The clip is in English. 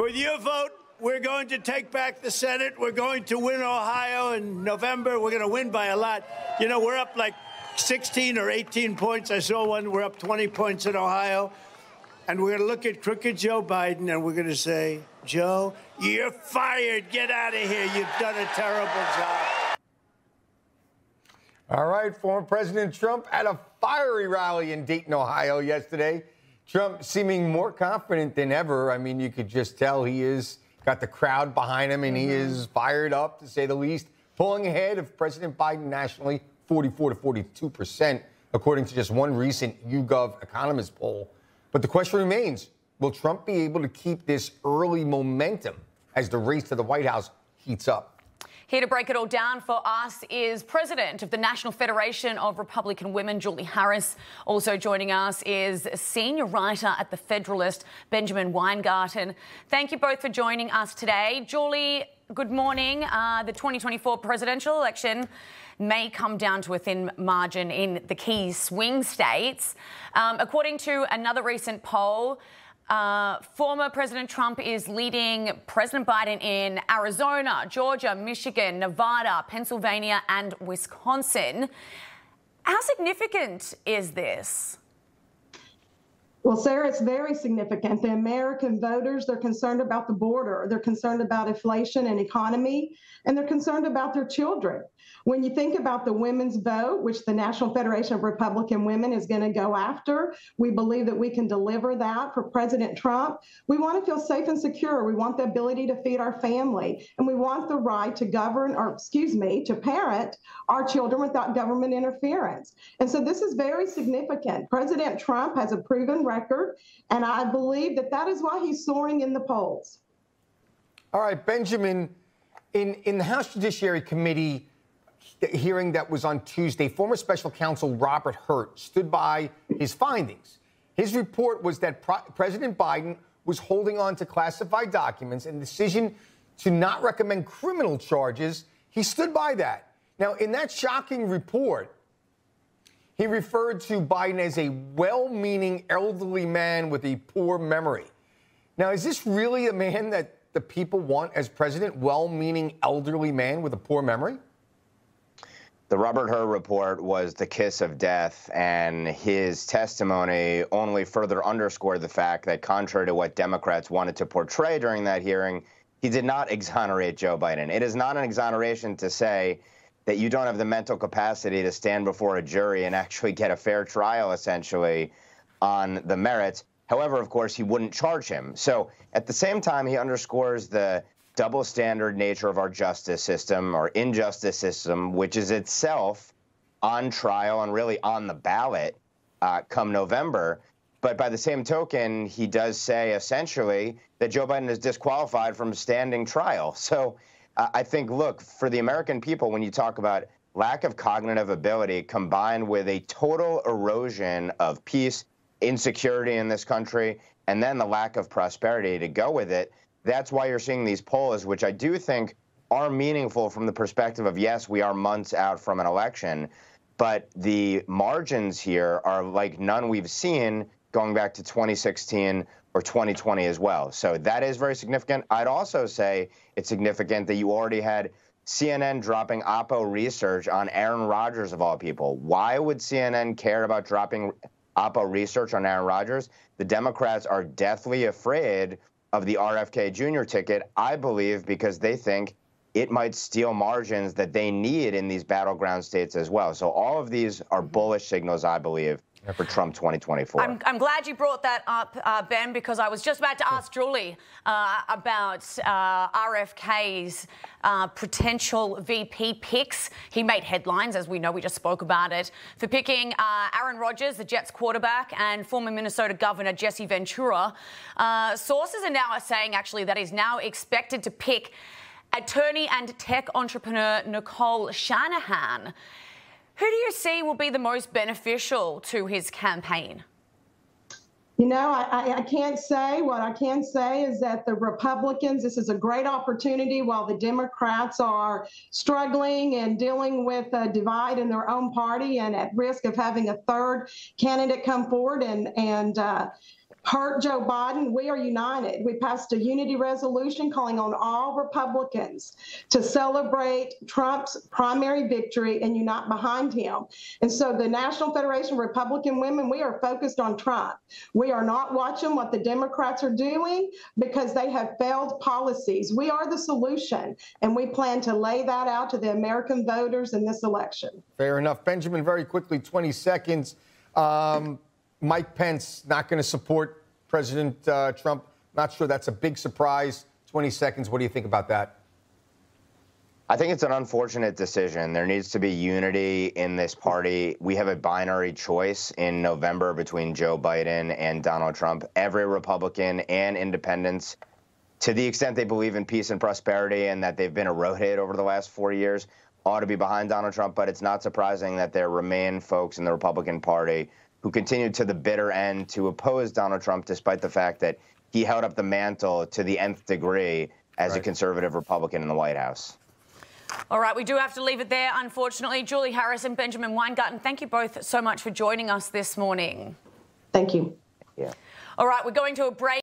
With your vote, we're going to take back the Senate. We're going to win Ohio in November. We're going to win by a lot. You know, we're up like 16 or 18 points. I saw one. We're up 20 points in Ohio. And we're going to look at crooked Joe Biden, and we're going to say, Joe, you're fired. Get out of here. You've done a terrible job. All right, former President Trump at a fiery rally in Dayton, Ohio yesterday. Trump seeming more confident than ever. I mean, you could just tell he is got the crowd behind him, and he is fired up, to say the least, pulling ahead of President Biden nationally, 44 to 42%, according to just one recent YouGov Economist poll. But the question remains, will Trump be able to keep this early momentum as the race to the White House heats up? Here to break it all down for us is President of the National Federation of Republican Women, Julie Harris. Also joining us is senior writer at The Federalist, Benjamin Weingarten. Thank you both for joining us today. Julie, good morning. The 2024 presidential election may come down to a thin margin in the key swing states. According to another recent poll, former President Trump is leading President Biden in Arizona, Georgia, Michigan, Nevada, Pennsylvania, and Wisconsin. How significant is this? Well, Sarah, it's very significant. The American voters, they're concerned about the border. They're concerned about inflation and economy, and they're concerned about their children. When you think about the women's vote, which the National Federation of Republican Women is going to go after, we believe that we can deliver that for President Trump. We want to feel safe and secure. We want the ability to feed our family, and we want the right to govern, or to parent our children without government interference. And so this is very significant. President Trump has a proven record, and I believe that that is why he's soaring in the polls. All right, Benjamin, in the House Judiciary Committee hearing that was on Tuesday, former special counsel Robert Hurt stood by his findings. His report was that President Biden was holding on to classified documents, and the decision to not recommend criminal charges, he stood by that. Now, in that shocking report, he referred to Biden as a well-meaning elderly man with a poor memory. Now, is this really a man that the people want as president, well-meaning elderly man with a poor memory? The Robert Hur report was the kiss of death, and his testimony only further underscored the fact that, contrary to what Democrats wanted to portray during that hearing, he did not exonerate Joe Biden. It is not an exoneration to say that you don't have the mental capacity to stand before a jury and actually get a fair trial, essentially, on the merits. However, of course, he wouldn't charge him. So at the same time, he underscores the double standard nature of our justice system, or injustice system, which is itself on trial and really on the ballot come November. But by the same token, he does say essentially that Joe Biden is disqualified from standing trial. So I think, look, for the American people, when you talk about lack of cognitive ability combined with a total erosion of peace, insecurity in this country, and then the lack of prosperity to go with it, that's why you're seeing these polls, which I do think are meaningful from the perspective of, yes, we are months out from an election, but the margins here are like none we've seen going back to 2016 or 2020 as well. So that is very significant. I'd also say it's significant that you already had CNN dropping Oppo research on Aaron Rodgers, of all people. Why would CNN care about dropping Oppo research on Aaron Rodgers? The Democrats are deathly afraid of the RFK Jr. ticket, I believe, because they think it might steal margins that they need in these battleground states as well. So all of these are bullish signals, I believe, for Trump 2024. I'm glad you brought that up, Ben, because I was just about to ask Julie about RFK's potential VP picks. He made headlines, as we know, we just spoke about it, for picking Aaron Rodgers, the Jets quarterback, and former Minnesota Governor Jesse Ventura. Sources are now saying, actually, that he's now expected to pick attorney and tech entrepreneur Nicole Shanahan. Who do you see will be the most beneficial to his campaign? You know, I can't say. What I can say is that the Republicans, this is a great opportunity while the Democrats are struggling and dealing with a divide in their own party and at risk of having a third candidate come forward and hurt Joe Biden, we are united. We passed a unity resolution calling on all Republicans to celebrate Trump's primary victory and unite behind him. And so the National Federation of Republican Women, we are focused on Trump. We are not watching what the Democrats are doing because they have failed policies. We are the solution, and we plan to lay that out to the American voters in this election. Fair enough. Benjamin, very quickly, 20 seconds. Mike Pence not going to support President Trump. Not sure that's a big surprise. 20 seconds. What do you think about that? I think it's an unfortunate decision. There needs to be unity in this party. We have a binary choice in November between Joe Biden and Donald Trump. Every Republican and independents, to the extent they believe in peace and prosperity and that they've been eroded over the last 4 years, ought to be behind Donald Trump. But it's not surprising that there remain folks in the Republican Party who continued to the bitter end to oppose Donald Trump, despite the fact that he held up the mantle to the nth degree as a conservative Republican in the White House. All right, we do have to leave it there, unfortunately. Julie Harris and Benjamin Weingarten, thank you both so much for joining us this morning. Thank you. Yeah. All right, we're going to a break.